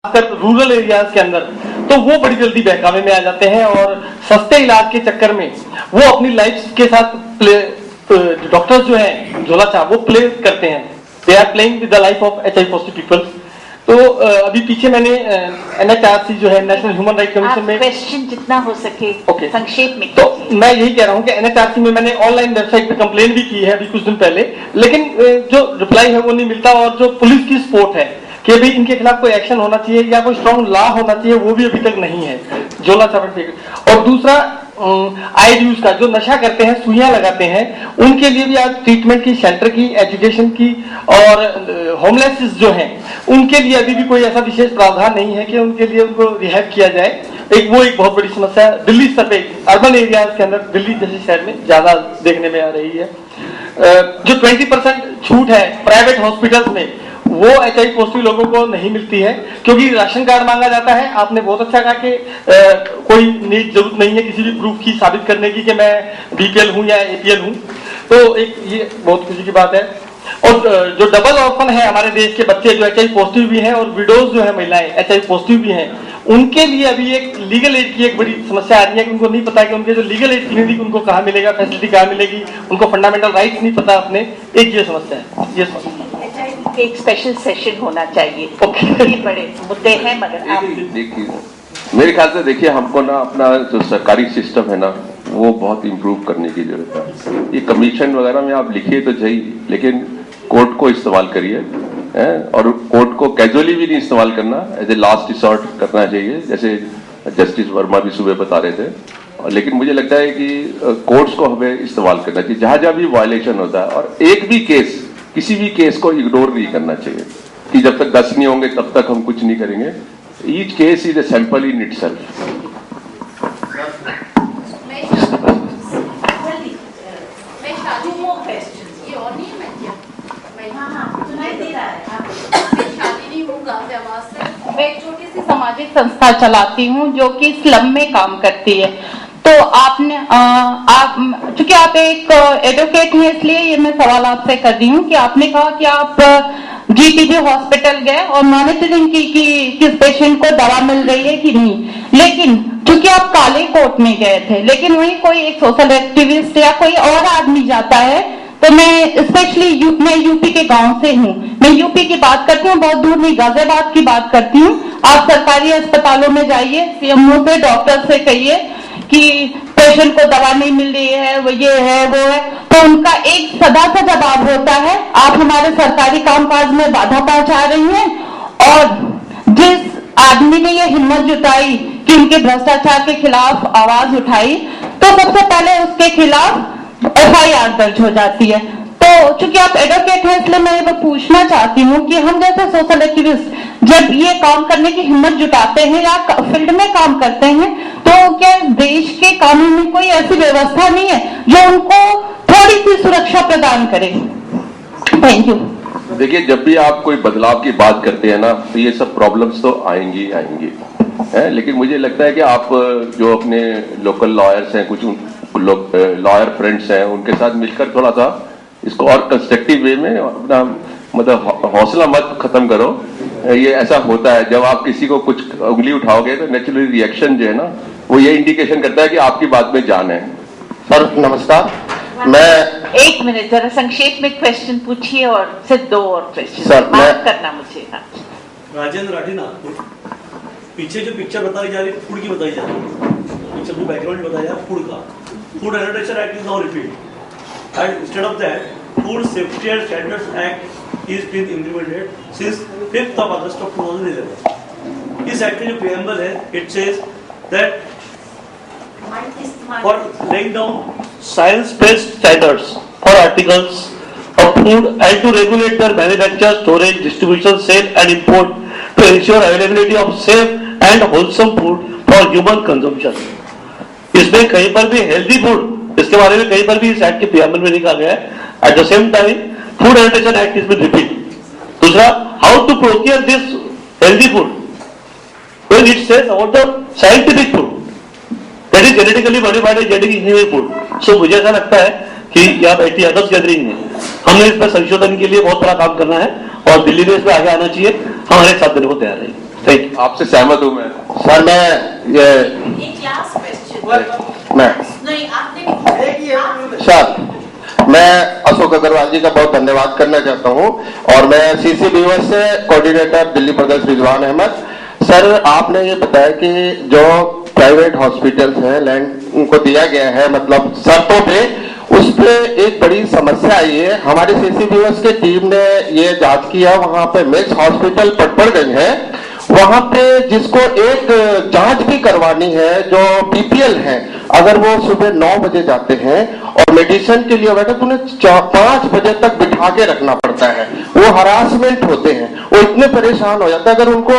खासकर rural areas के अंदर, तो वो बड़ी जल्दी बहकावे में आ जाते हैं और सस्ते इलाज के चक्कर में वो अपनी लाइफ के साथ डॉक्टर्स जो हैं झोला छाप वो प्ले करते हैं। They are playing with the life of HIV positive people. तो अभी पीछे मैंने NHRC जो है नेशनल ह्यूमन राइट कमीशन में क्वेश्चन जितना हो सके संक्षेप में। तो मैं यही कह रहा हूँ कि NHRC में मैंने ऑनलाइन वेबसाइट पे कंप्लेन भी की है अभी कुछ दिन पहले, लेकिन जो रिप्लाई है वो नहीं मिलता और जो पुलिस की सपोर्ट है कि भाई इनके खिलाफ कोई एक्शन होना चाहिए या कोई स्ट्रॉन्ग लॉ होना चाहिए, वो भी अभी तक नहीं है झोला छाप पे। और दूसरा आईड्यूज का जो नशा करते हैं, सुइयां लगाते हैं, उनके लिए भी आज ट्रीटमेंट की, शेल्टर की, एजुकेशन की और होमलेस जो हैं उनके लिए अभी भी कोई ऐसा विशेष प्रावधान नहीं है कि उनके लिए उनको रिहैब किया जाए। एक बहुत बड़ी समस्या है दिल्ली स्तर पे, अर्बन एरियाज के अंदर, दिल्ली जैसे शहर में ज्यादा देखने में आ रही है। जो 20% छूट है प्राइवेट हॉस्पिटल्स में वो HIV पॉजिटिव लोगों को नहीं मिलती है क्योंकि राशन कार्ड मांगा जाता है। आपने बहुत अच्छा कहा कि कोई नीड जरूरत नहीं है किसी भी प्रूफ की साबित करने की कि मैं BPL हूं या APL हूं। तो एक ये बहुत खुशी की बात है। और जो डबल ऑर्फन है हमारे देश के बच्चे जो HIV पॉजिटिव भी हैं और विडोज जो है महिलाएं HIV पॉजिटिव भी हैं, उनके लिए अभी एक लीगल एड की एक बड़ी समस्या आ रही है कि उनको नहीं पता कि उनके जो लीगल एड क्लिनिक उनको कहाँ मिलेगा, फैसिलिटी कहाँ मिलेगी, उनको फंडामेंटल राइट्स नहीं पता अपने। एक ये समस्या है। ये एक स्पेशल सेशन होना चाहिए। ये बड़े मुद्दे हैं मगर आप देखिए, मेरे ख्याल से देखिए हमको ना अपना जो सरकारी सिस्टम है ना वो बहुत इम्प्रूव करने की जरूरत है। ये कमीशन वगैरह में आप लिखिए तो सही, लेकिन कोर्ट को इस्तेमाल करिए और कोर्ट को कैजुअली भी नहीं इस्तेमाल करना, एज ए लास्ट रिसोर्ट करना चाहिए, जैसे जस्टिस वर्मा भी सुबह बता रहे थे। लेकिन मुझे लगता है कि कोर्ट्स को हमें इस्तेमाल करना चाहिए जहां जहां भी वायलेशन होता है, और एक भी केस, किसी भी केस को इग्नोर नहीं करना चाहिए कि जब तक 10 नहीं होंगे तब तक हम कुछ नहीं करेंगे। Each case is a sample in itself. मैं एक छोटी सी सामाजिक संस्था चलाती हूँ जो कि स्लम में काम करती है। तो आपने चूंकि आप एक एडवोकेट हैं इसलिए ये मैं सवाल आपसे कर रही हूँ कि आपने कहा कि आप GTB हॉस्पिटल गए और मॉनिटरिंग की कि किस पेशेंट को दवा मिल रही है कि नहीं, लेकिन चूंकि आप काले कोट में गए थे, लेकिन वहीं कोई एक सोशल एक्टिविस्ट या कोई और आदमी जाता है, तो मैं स्पेशली मैं यूपी के गांव से हूँ, मैं यूपी की बात करती हूँ, बहुत दूर नहीं, गाजियाबाद की बात करती हूँ। आप सरकारी अस्पतालों में जाइए, CMO से, डॉक्टर से कहिए कि पेशेंट को दवा नहीं मिल रही है, वो ये है वो है, तो उनका एक सदा सा जवाब होता है आप हमारे सरकारी कामकाज में बाधा पहुंचा रही हैं। और जिस आदमी ने ये हिम्मत जुटाई कि उनके भ्रष्टाचार के खिलाफ आवाज उठाई, तो सबसे पहले उसके खिलाफ FIR दर्ज हो जाती है। तो चूंकि आप एडवोकेट हैं इसलिए मैं ये पूछना चाहती हूँ कि हम जैसे सोशल एक्टिविस्ट जब ये काम करने की हिम्मत जुटाते हैं या फील्ड में काम करते हैं, तो क्या देश के कानून में कोई ऐसी व्यवस्था नहीं है जो उनको थोड़ी सी सुरक्षा प्रदान करे? Thank you. देखिए, जब भी आप कोई बदलाव की बात करते हैं ना तो ये सब प्रॉब्लम्स तो आएंगी है, लेकिन मुझे लगता है कि आप जो अपने लोकल लॉयर्स हैं, कुछ लॉयर फ्रेंड्स हैं, उनके साथ मिलकर थोड़ा सा इसको और कंस्ट्रक्टिव वे में अपना मतलब हौसला मत खत्म करो। ये ऐसा होता है जब आप किसी को कुछ उंगली उठाओगे तो नेचुरली रिएक्शन जो है ना वो ये इंडिकेशन करता है कि आपकी बात में जान है। सर नमस्कार, मैं एक मिनट जरा संक्षेप में क्वेश्चन पूछिए और सिर्फ 2 और क्वेश्चन माफ करना मुझे। राजेंद्र राठी नागपुर। पीछे जो पिक्चर बताई जा रही है फूड की बताई जा रही है, पिक्चर में बैकग्राउंड बताया जा रहा है फूड का। Food NRHM act is now repeat and instead of that food safety and standards act is been implemented since 5th of August of 2011. इस एक्ट में जो प्रीएम्बल है it says that for laying down science-based standards for articles of food and to regulate their manufacture, storage, distribution, sale and import to ensure availability of safe and wholesome food for human consumption. इसमें कहीं पर भी healthy food, इसके बारे में कहीं पर भी इस एक्ट के प्रीएम्बल में लिखा गया है। At the same time food NRHM act is been repeat. दूसरा, how to procure this healthy food when it says about the scientific food that is genetically modified genetic engineering food. So मुझे ऐसा लगता है कि यहाँ बैठी others gathering में हमने इस पर संशोधन के लिए बहुत बड़ा काम करना है और दिल्ली में इस पर आगे आना चाहिए, हमारे साथ देने को तैयार रहेंगे। ठीक, आपसे सहमत हूं मैं। सर मैं ये एक लास्ट क्वेश्चन मैं नहीं आपने सर मैं अशोक अग्रवाल जी का बहुत धन्यवाद करना चाहता हूं और मैं CCBOS से कोऑर्डिनेटर दिल्ली प्रदेश रिजवान अहमद। सर आपने ये बताया कि जो प्राइवेट हॉस्पिटल्स हैं लैंड उनको दिया गया है मतलब शर्तों पे, उस पे एक बड़ी समस्या आई है। हमारे CCBOS के टीम ने ये जांच किया, वहां पे मेक्स हॉस्पिटल पटपड़गंज है, वहां पे जिसको एक जांच भी करवानी है जो PPL है, अगर वो सुबह 9 बजे जाते हैं और मेडिसिन के लिए बैठे तो उन्हें 5 बजे तक बिठा के रखना पड़ता है। वो हरासमेंट होते हैं, वो इतने परेशान हो जाते हैं। अगर उनको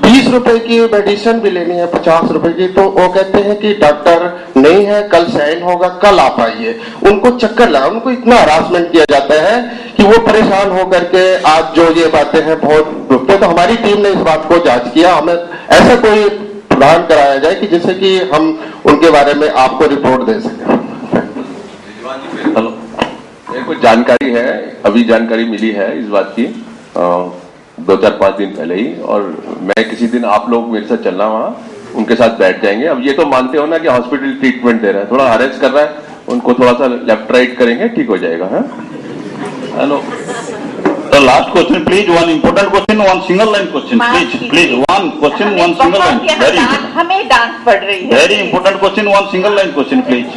20 रुपए की मेडिसिन भी लेनी है 50 रुपए की, तो वो कहते हैं कि डॉक्टर नहीं है, कल साइन होगा, कल आप आइए। उनको चक्कर लगा, उनको इतना हरासमेंट किया जाता है कि वो परेशान होकर के आज जो ये बातें हैं बहुत दुखते। तो हमारी टीम ने इस बात को जांच किया, हमें ऐसा कोई प्रदान कराया जाए कि जिससे कि हम उनके बारे में आपको रिपोर्ट दे सकें। हेलो, मेरे को जानकारी है, अभी जानकारी मिली है इस बात की 2-4-5 दिन पहले ही, और मैं किसी दिन आप लोग मेरे साथ चलना, वहां उनके साथ बैठ जाएंगे। अब ये तो मानते हो ना कि हॉस्पिटल ट्रीटमेंट दे रहा है, थोड़ा हरेस कर रहा है, उनको थोड़ा सा लेफ्ट राइट करेंगे, ठीक हो जाएगा। है hello, the last question please, one important question, one single line question please, one question, one single line, हमें डांट पड़ रही है। very important question, one single line question please.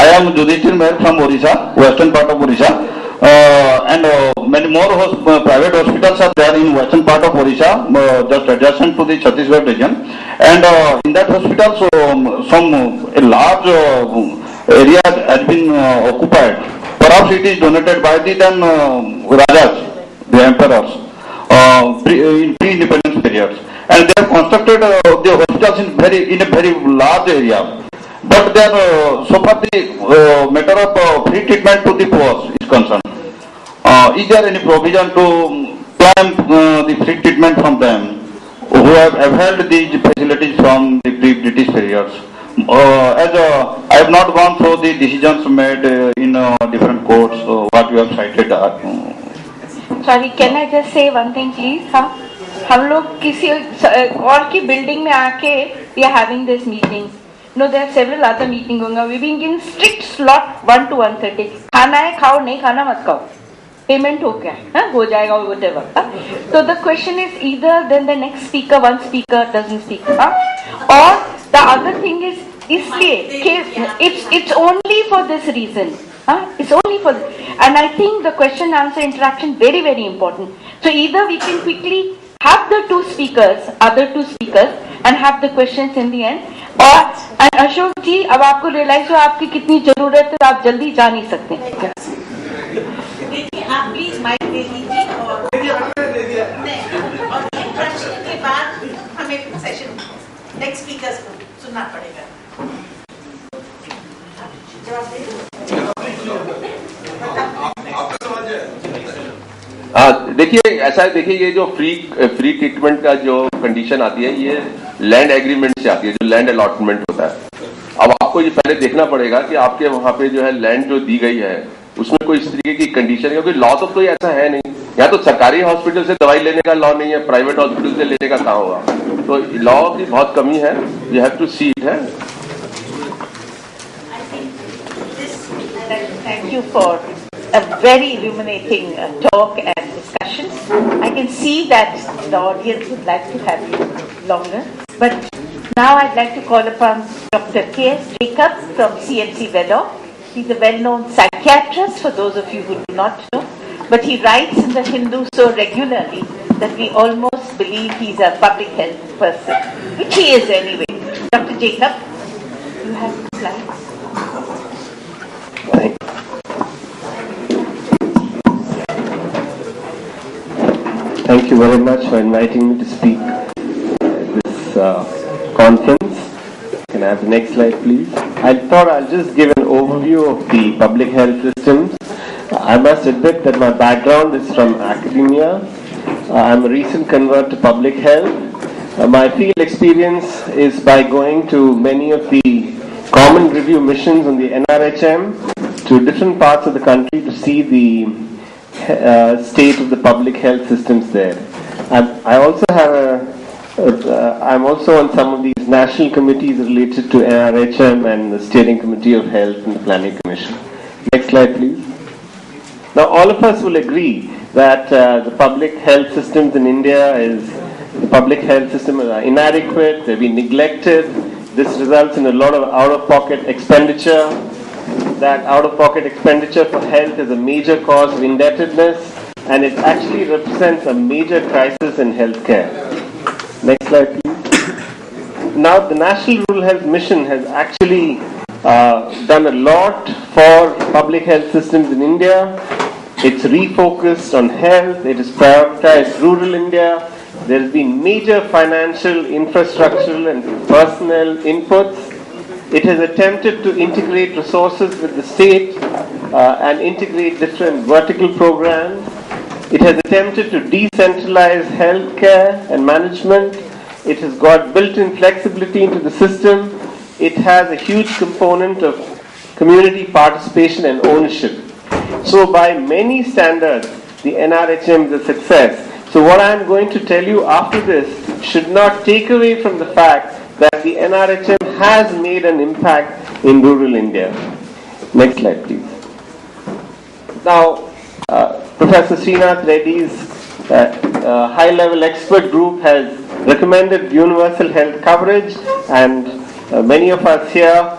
I am Judhishthir Meher from Orissa, western part of Orissa, and many more private hospitals are there in western part of Orissa, just adjacent to the Chhattisgarh region, and in that hospital a large area has been occupied. Perhaps it is donated by the then Rajas, the emperors, in pre-independence periods, and they have constructed the hospitals in a very large area. But there, so far the matter of free treatment to the poor is concerned. Is there any provision to claim the free treatment from them who have availed these facilities from the pre-British periods? As I have not gone through the decisions made in different courts, what you have cited. Sorry, can I just say one thing please? हाँ, हम लोग किसी और की building में आके we are having this meeting. No, there are several other meetings going on. We being given strict slot 1 to 1:30. खाना है खाओ, नहीं खाना मत खाओ. Payment हो गया, हाँ हो जाएगा whatever. So the question is either then the next speaker, one speaker doesn't speak, or the other thing is इसलिए it's only for this reason. It's only for this. And I think the question answer interaction very very important. So either we can quickly have the other two speakers and have the questions in the end, और अशोक जी अब आपको realise हो आपकी कितनी जरूरत है, तो आप जल्दी जा नहीं सकते। आप प्लीज माइक दे दीजिए और प्रश्न के बाद हमें सेशन नेक्स्ट स्पीकर्स को सुनना पड़ेगा। देखिए ऐसा है, देखिए ये जो फ्री ट्रीटमेंट का जो कंडीशन आती है ये लैंड एग्रीमेंट से आती है, जो लैंड अलॉटमेंट होता है। अब आपको ये पहले देखना पड़ेगा कि आपके वहां पे जो है लैंड जो दी गई है उसमें कोई इस तरीके की कंडीशन, क्योंकि लॉ तो कोई ऐसा है नहीं। यहाँ तो सरकारी हॉस्पिटल से दवाई लेने का लॉ नहीं है, प्राइवेट हॉस्पिटल से लेने का कहाँ होगा, तो लॉ की बहुत कमी है। You have to see it है। Thank you for a very illuminating talk and discussion. I can see that the audience would like to have you longer, but now I'd like to call upon Dr. K.S. Jacob from CMC Vellore. He's a well-known psychiatrist for those of you who do not know, but he writes in the Hindu so regularly that we almost believe he's a public health person, which he is anyway. Dr. Jacob, you have the slides. Thank you very much for inviting me to speak at this conference. Can I have the next slide, please? I thought I'll just give an overview of the public health systems. I must admit that my background is from academia. I'm a recent convert to public health. My field experience is by going to many of the common review missions on the NRHM to different parts of the country to see the state of the public health systems there. I also have I'm also on some of these national committees related to NRHM and the Steering Committee of Health and the Planning Commission. Next slide, please. Now, all of us will agree that the public health systems in India the public health system are inadequate, they've been neglected. This results in a lot of out-of-pocket expenditure. That out-of-pocket expenditure for health is a major cause of indebtedness, and it actually represents a major crisis in healthcare. Next slide, please. Now, the National Rural Health Mission has actually done a lot for public health systems in India. It's refocused on health. It has prioritized rural India. There has been major financial, infrastructural and personnel inputs. It has attempted to integrate resources with the state and integrate different vertical programs. It has attempted to decentralize healthcare and management. It has got built-in flexibility into the system. It has a huge component of community participation and ownership. So by many standards, the NRHM is a success. So what I am going to tell you after this should not take away from the fact that the NRHM has made an impact in rural India. Next slide, please. Now, Professor Srinath Reddy's high-level expert group has recommended universal health coverage, and many of us here,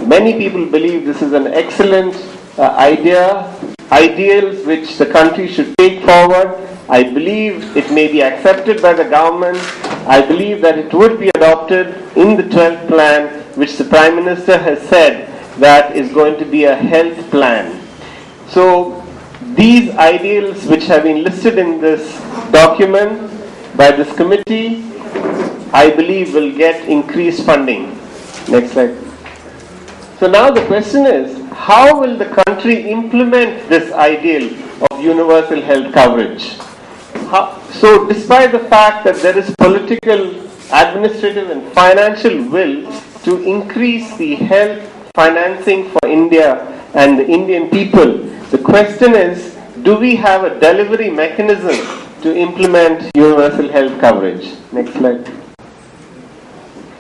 many people believe this is an excellent ideals which the country should take forward. I believe it may be accepted by the government. I believe that it would be adopted in the 12th plan, which the Prime Minister has said that is going to be a health plan. So these ideals which have been listed in this document by this committee, I believe will get increased funding. Next slide. So now the question is, how will the country implement this ideal of universal health coverage? So despite the fact that there is political, administrative and financial will to increase the health financing for India and the Indian people, the question is, do we have a delivery mechanism to implement universal health coverage? Next slide.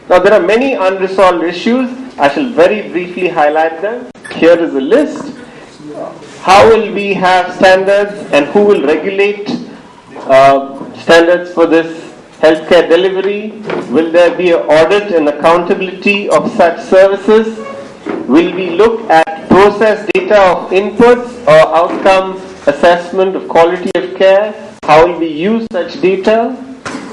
Now there are many unresolved issues. I shall very briefly highlight them. Here is a list. How will we have standards and who will regulate standards for this healthcare delivery? Will there be an audit and accountability of such services? Will we look at process data of inputs or outcome assessment of quality of care? How will we use such data?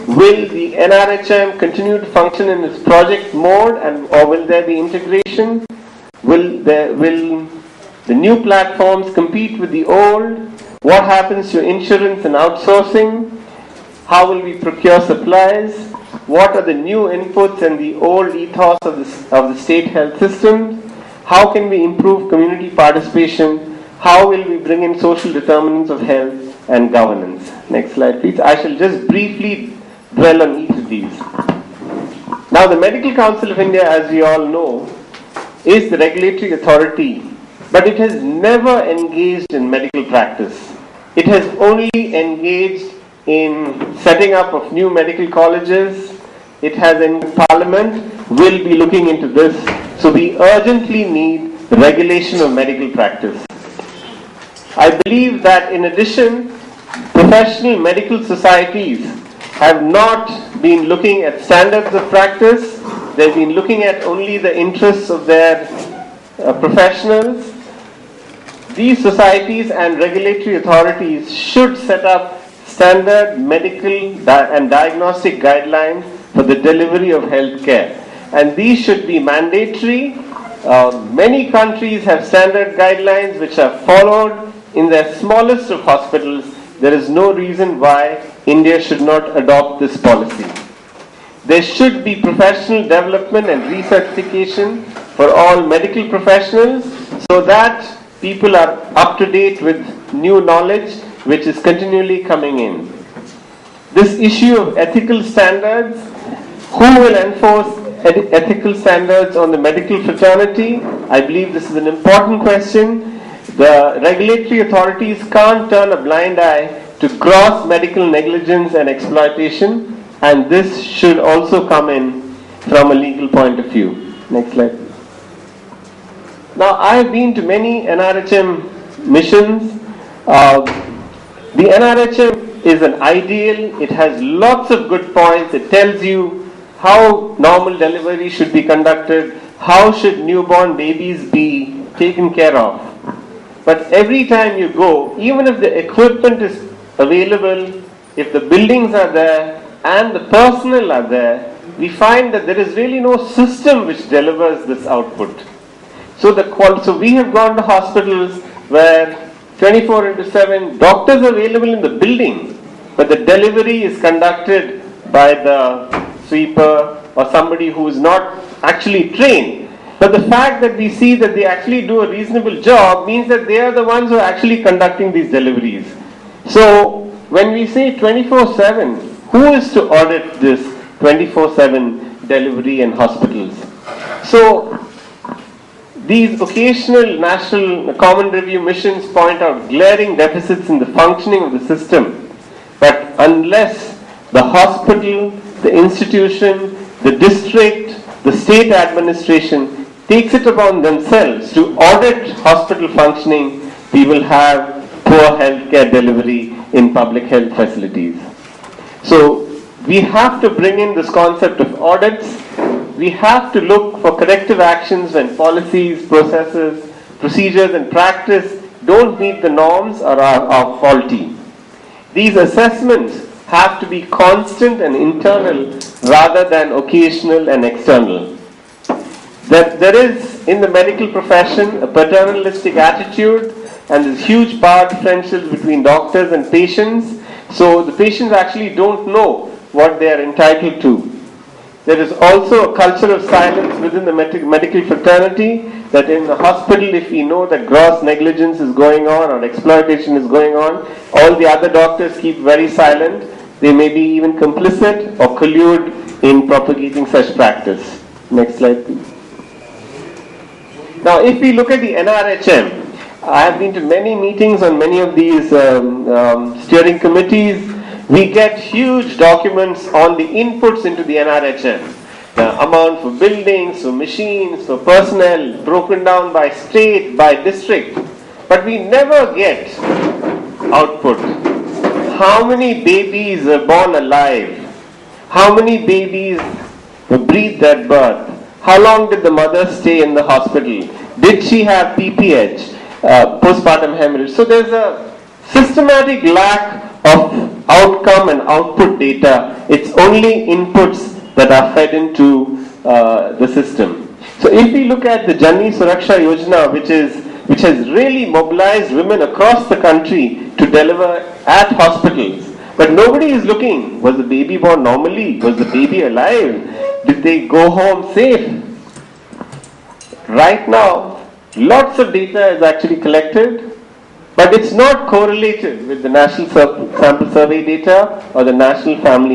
Will the NRHM continue to function in its project mode, or will there be integration? Will the new platforms compete with the old? What happens to insurance and outsourcing? How will we procure supplies? What are the new inputs and the old ethos of the state health system? How can we improve community participation? How will we bring in social determinants of health and governance? Next slide, please. I shall just briefly dwell on each of these. Now, the Medical Council of India, as we all know, is the regulatory authority, but it has never engaged in medical practice. It has only engaged in setting up of new medical colleges. It has in Parliament, will be looking into this. So we urgently need regulation of medical practice. I believe that in addition, professional medical societies have not been looking at standards of practice. They've been looking at only the interests of their professionals. These societies and regulatory authorities should set up standard medical and diagnostic guidelines for the delivery of health care. And these should be mandatory. Many countries have standard guidelines which are followed in their smallest of hospitals. There is no reason why India should not adopt this policy. There should be professional development and recertification for all medical professionals so that people are up to date with new knowledge which is continually coming in. This issue of ethical standards, who will enforce ethical standards on the medical fraternity? I believe this is an important question. The regulatory authorities can't turn a blind eye to gross medical negligence and exploitation, and this should also come in from a legal point of view. Next slide. Now, I have been to many NRHM missions. The NRHM is an ideal. It has lots of good points. It tells you how normal delivery should be conducted, how should newborn babies be taken care of. But every time you go, even if the equipment is available, if the buildings are there and the personnel are there, we find that there is really no system which delivers this output. So we have gone to hospitals where 24/7 doctors are available in the building, but the delivery is conducted by the sweeper or somebody who is not actually trained. But the fact that we see that they actually do a reasonable job means that they are the ones who are actually conducting these deliveries. So when we say 24/7, who is to audit this 24/7 delivery in hospitals? So these occasional national common review missions point out glaring deficits in the functioning of the system. But unless the hospital, the institution, the district, the state administration takes it upon themselves to audit hospital functioning, we will have poor healthcare delivery in public health facilities. So we have to bring in this concept of audits. We have to look for corrective actions when policies, processes, procedures and practice don't meet the norms or are faulty. These assessments have to be constant and internal rather than occasional and external. There is in the medical profession a paternalistic attitude and there's huge power differentials between doctors and patients. So the patients actually don't know what they are entitled to. There is also a culture of silence within the medical fraternity, that in the hospital, if we know that gross negligence is going on or exploitation is going on, all the other doctors keep very silent. They may be even complicit or collude in propagating such practice. Next slide, please. Now, if we look at the NRHM, I have been to many meetings on many of these steering committees. We get huge documents on the inputs into the NRHM. The amount for buildings, for machines, for personnel, broken down by state, by district. But we never get output. How many babies were born alive? How many babies were breathed at birth? How long did the mother stay in the hospital? Did she have PPH, postpartum hemorrhage? So there's a systematic lack of outcome and output data. It's only inputs that are fed into the system. So if we look at the Janani Suraksha Yojana, which has really mobilized women across the country to deliver at hospitals, but nobody is looking, was the baby born normally? Was the baby alive? Did they go home safe? Right now, lots of data is actually collected, but it's not correlated with the National Sample Survey data or the National Family